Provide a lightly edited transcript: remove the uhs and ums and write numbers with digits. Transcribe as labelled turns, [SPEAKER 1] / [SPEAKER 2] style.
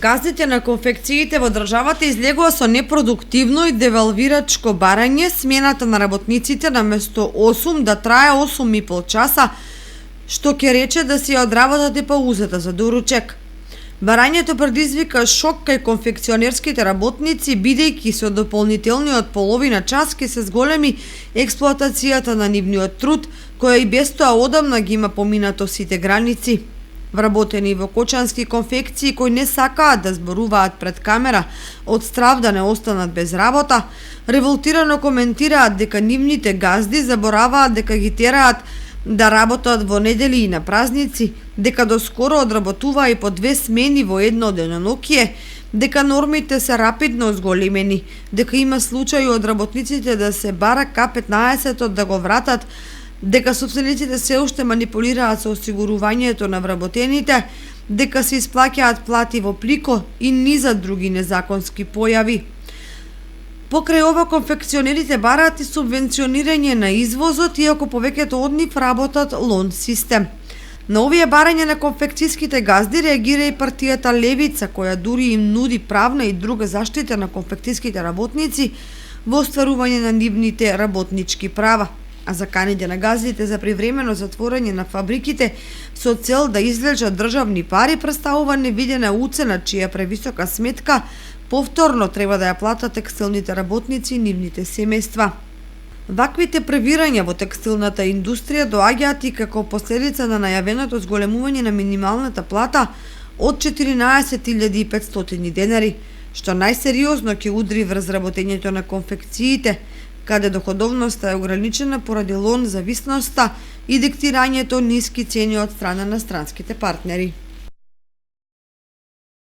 [SPEAKER 1] Газдите на конфекциите во државата излегува со непродуктивно и девалвирачко барање, смената на работниците наместо 8 да трае 8,5 часа, што ќе рече да си ја одработат и паузата за доручек. Барањето предизвика шок кај конфекционерските работници, бидејќи со дополнителниот половина час ќе се зголеми експлоатацијата на нивниот труд, која и без тоа одамна ги има поминато сите граници. Вработени во кочански конфекции кои не сакаат да зборуваат пред камера од страв да не останат без работа, револтирано коментираат дека нивните газди забораваат дека ги тераат да работат во недели и на празници, дека доскоро одработуваа и по 2 смени во едно денонокие, дека нормите се рапидно зголемени, дека има случаи од работниците да се бара К-15 да го вратат, дека собствениците се уште манипулираат со осигурувањето на вработените, дека се исплаќаат плати во плико и низа други незаконски појави. Покрај ова, конфекционерите бараат и субвенционирање на извозот, иако повеќето од нив работат лон систем. На овие барања на конфекцијските газди реагира и партијата Левица, која дури им нуди правна и друга заштита на конфекцијските работници во остварување на нивните работнички права. А заканите на газдите за привремено затворање на фабриките со цел да извлечат државни пари представува невидена уцена, чија превисока сметка повторно треба да ја платат текстилните работници и нивните семејства. Ваквите превирања во текстилната индустрија доаѓаат и како последица на најавеното зголемување на минималната плата од 14.500 денари, што најсериозно ќе удри врз работењето на конфекциите, каде доходовноста е ограничена поради лон зависноста и диктирањето ниски цени од страна на странските партнери.